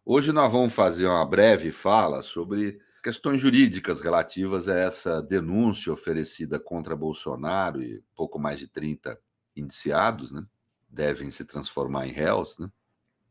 Hoje nós vamos fazer uma breve fala sobre questões jurídicas relativas a essa denúncia oferecida contra Bolsonaro e pouco mais de 30 indiciados, né? Devem se transformar em réus, né?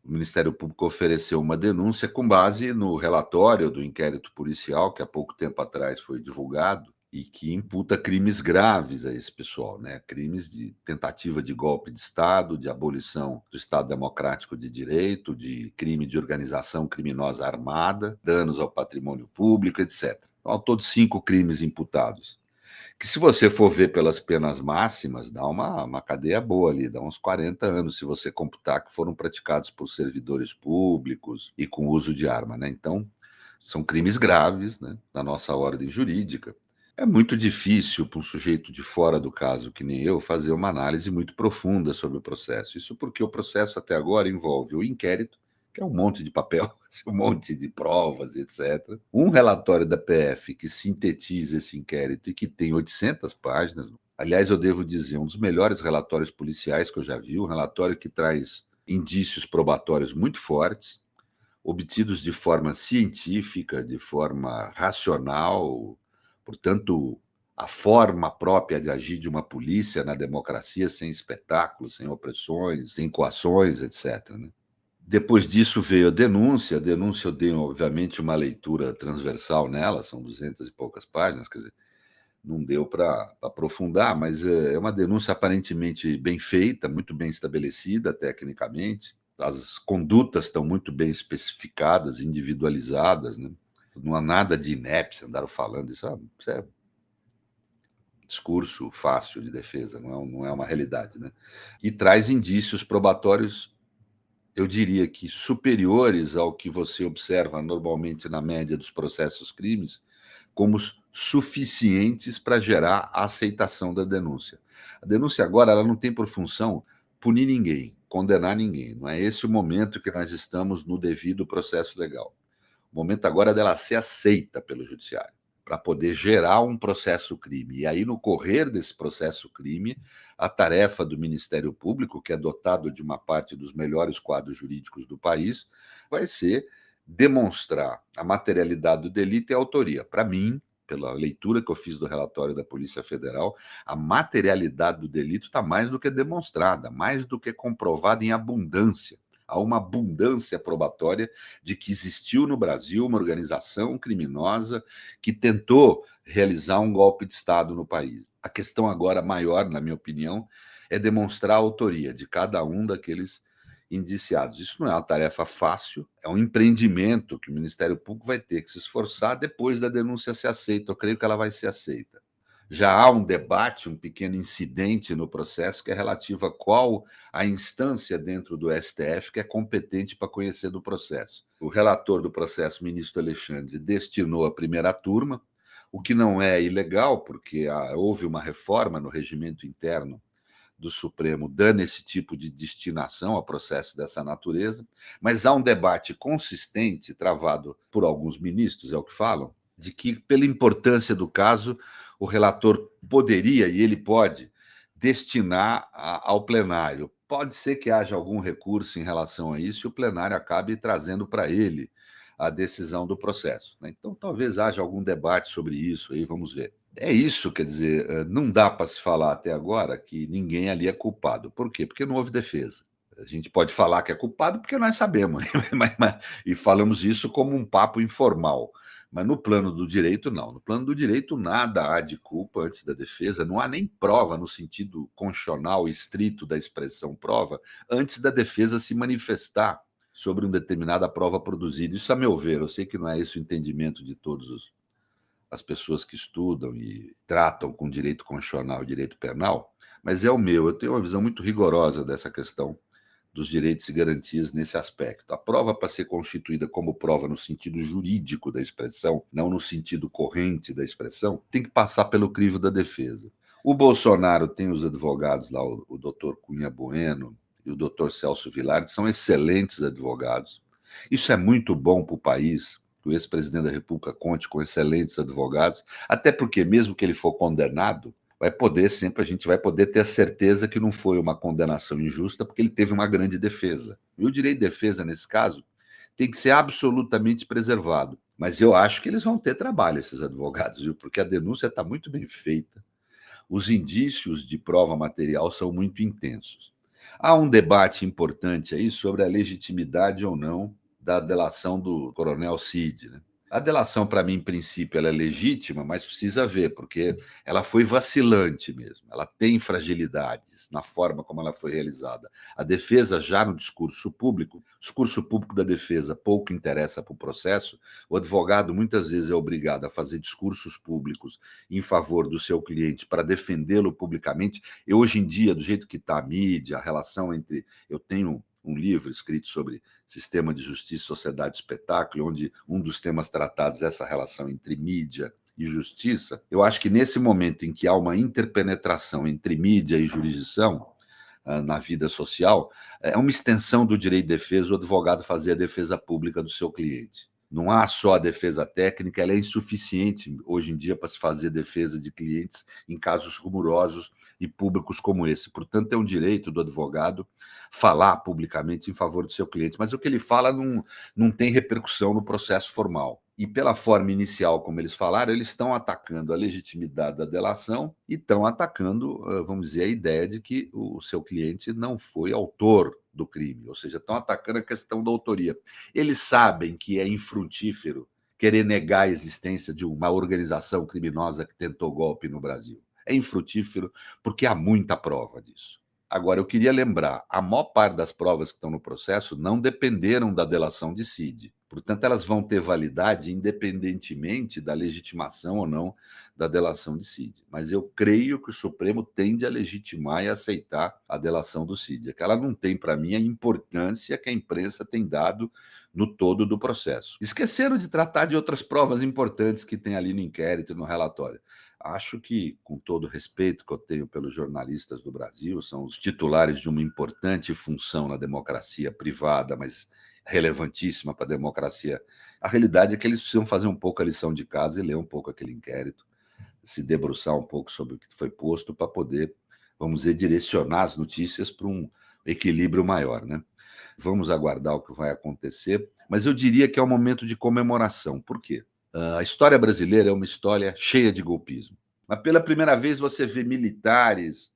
O Ministério Público ofereceu uma denúncia com base no relatório do inquérito policial que há pouco tempo atrás foi divulgado e que imputa crimes graves a esse pessoal, né? Crimes de tentativa de golpe de Estado, de abolição do Estado Democrático de Direito, de crime de organização criminosa armada, danos ao patrimônio público, etc. Então, ao todo 5 crimes imputados. Que se você for ver pelas penas máximas, dá uma cadeia boa ali, dá uns 40 anos, se você computar que foram praticados por servidores públicos e com uso de arma, né? Então, são crimes graves, né, na nossa ordem jurídica. É muito difícil para um sujeito de fora do caso, que nem eu, fazer uma análise muito profunda sobre o processo. Isso porque o processo até agora envolve o inquérito, que é um monte de papel, um monte de provas, etc. Um relatório da PF que sintetiza esse inquérito e que tem 800 páginas. Aliás, eu devo dizer, um dos melhores relatórios policiais que eu já vi, um relatório que traz indícios probatórios muito fortes, obtidos de forma científica, de forma racional, portanto, a forma própria de agir de uma polícia na democracia, sem espetáculos, sem opressões, sem coações, etc., né? Depois disso veio a denúncia eu dei, obviamente, uma leitura transversal nela, são 200 e poucas páginas, quer dizer, não deu para aprofundar, mas é uma denúncia aparentemente bem feita, muito bem estabelecida tecnicamente, as condutas estão muito bem especificadas, individualizadas, né? Não há nada de inépcia, andaram falando isso, isso é discurso fácil de defesa, não é uma realidade, né? E traz indícios probatórios, eu diria que superiores ao que você observa normalmente na média dos processos crimes, como suficientes para gerar a aceitação da denúncia. A denúncia agora ela não tem por função punir ninguém, condenar ninguém. Não é esse o momento que nós estamos no devido processo legal. O momento agora é dela ser aceita pelo judiciário, para poder gerar um processo crime. E aí, no correr desse processo crime, a tarefa do Ministério Público, que é dotado de uma parte dos melhores quadros jurídicos do país, vai ser demonstrar a materialidade do delito e a autoria. Para mim, pela leitura que eu fiz do relatório da Polícia Federal, a materialidade do delito está mais do que demonstrada, mais do que comprovada em abundância. Há uma abundância probatória de que existiu no Brasil uma organização criminosa que tentou realizar um golpe de Estado no país. A questão agora maior, na minha opinião, é demonstrar a autoria de cada um daqueles indiciados. Isso não é uma tarefa fácil, é um empreendimento que o Ministério Público vai ter que se esforçar depois da denúncia ser aceita. Eu creio que ela vai ser aceita. Já há um debate, um pequeno incidente no processo que é relativo a qual a instância dentro do STF que é competente para conhecer do processo. O relator do processo, ministro Alexandre, destinou a primeira turma, o que não é ilegal, porque houve uma reforma no regimento interno do Supremo dando esse tipo de destinação a processo dessa natureza, mas há um debate consistente, travado por alguns ministros, é o que falam, de que, pela importância do caso, o relator poderia, e ele pode, destinar ao plenário. Pode ser que haja algum recurso em relação a isso e o plenário acabe trazendo para ele a decisão do processo, né? Então, talvez haja algum debate sobre isso aí, vamos ver. É isso, quer dizer, não dá para se falar até agora que ninguém ali é culpado. Por quê? Porque não houve defesa. A gente pode falar que é culpado porque nós sabemos, e falamos isso como um papo informal. Mas no plano do direito, não. No plano do direito, nada há de culpa antes da defesa, não há nem prova no sentido constitucional estrito da expressão prova, antes da defesa se manifestar sobre uma determinada prova produzida. Isso, a meu ver, eu sei que não é esse o entendimento de todas as pessoas que estudam e tratam com direito constitucional e direito penal, mas é o meu. Eu tenho uma visão muito rigorosa dessa questão dos direitos e garantias nesse aspecto. A prova, para ser constituída como prova no sentido jurídico da expressão, não no sentido corrente da expressão, tem que passar pelo crivo da defesa. O Bolsonaro tem os advogados lá, o doutor Cunha Bueno e o doutor Celso Vilar, que são excelentes advogados. Isso é muito bom para o país, que o ex-presidente da República conte com excelentes advogados, até porque, mesmo que ele for condenado, vai poder sempre, a gente vai poder ter a certeza que não foi uma condenação injusta, porque ele teve uma grande defesa. E o direito de defesa, nesse caso, tem que ser absolutamente preservado. Mas eu acho que eles vão ter trabalho, esses advogados, viu? Porque a denúncia está muito bem feita, os indícios de prova material são muito intensos. Há um debate importante aí sobre a legitimidade ou não da delação do coronel Cid, né? A delação, para mim, em princípio, ela é legítima, mas precisa ver, porque ela foi vacilante mesmo. Ela tem fragilidades na forma como ela foi realizada. A defesa, já no discurso público da defesa pouco interessa para o processo. O advogado, muitas vezes, é obrigado a fazer discursos públicos em favor do seu cliente para defendê-lo publicamente. E hoje em dia, do jeito que está a mídia, a relação entre. Eu tenho um livro escrito sobre sistema de justiça, sociedade e espetáculo, onde um dos temas tratados é essa relação entre mídia e justiça. Eu acho que nesse momento em que há uma interpenetração entre mídia e jurisdição na vida social, é uma extensão do direito de defesa o advogado fazer a defesa pública do seu cliente. Não há só a defesa técnica, ela é insuficiente hoje em dia para se fazer defesa de clientes em casos rumorosos e públicos como esse. Portanto, é um direito do advogado falar publicamente em favor do seu cliente, mas o que ele fala não tem repercussão no processo formal. E pela forma inicial, como eles falaram, eles estão atacando a legitimidade da delação e estão atacando, vamos dizer, a ideia de que o seu cliente não foi autor do crime, ou seja, estão atacando a questão da autoria. Eles sabem que é infrutífero querer negar a existência de uma organização criminosa que tentou golpe no Brasil. É infrutífero porque há muita prova disso. Agora, eu queria lembrar, a maior parte das provas que estão no processo não dependeram da delação de Cid. Portanto, elas vão ter validade independentemente da legitimação ou não da delação de Cid. Mas eu creio que o Supremo tende a legitimar e aceitar a delação do Cid. É que ela não tem, para mim, a importância que a imprensa tem dado no todo do processo. Esqueceram de tratar de outras provas importantes que tem ali no inquérito e no relatório. Acho que, com todo o respeito que eu tenho pelos jornalistas do Brasil, são os titulares de uma importante função na democracia privada, mas relevantíssima para a democracia. A realidade é que eles precisam fazer um pouco a lição de casa e ler um pouco aquele inquérito, se debruçar um pouco sobre o que foi posto para poder, vamos dizer, direcionar as notícias para um equilíbrio maior, né? Vamos aguardar o que vai acontecer, mas eu diria que é um momento de comemoração. Por quê? A história brasileira é uma história cheia de golpismo. Mas pela primeira vez você vê militares,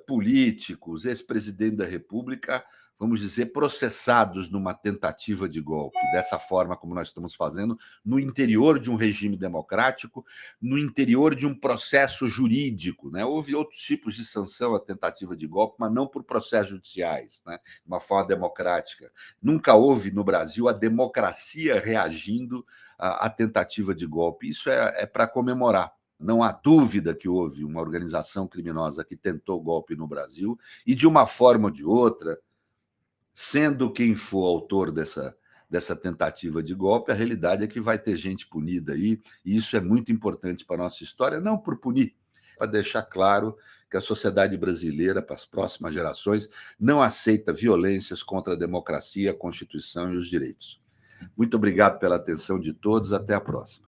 políticos, ex-presidente da República, vamos dizer, processados numa tentativa de golpe, dessa forma como nós estamos fazendo, no interior de um regime democrático, no interior de um processo jurídico, né? Houve outros tipos de sanção à tentativa de golpe, mas não por processos judiciais, né? De uma forma democrática. Nunca houve no Brasil a democracia reagindo à tentativa de golpe. Isso é para comemorar. Não há dúvida que houve uma organização criminosa que tentou golpe no Brasil e, de uma forma ou de outra, sendo quem for autor dessa tentativa de golpe, a realidade é que vai ter gente punida aí, e isso é muito importante para a nossa história, não por punir, para deixar claro que a sociedade brasileira, para as próximas gerações, não aceita violências contra a democracia, a Constituição e os direitos. Muito obrigado pela atenção de todos, até a próxima.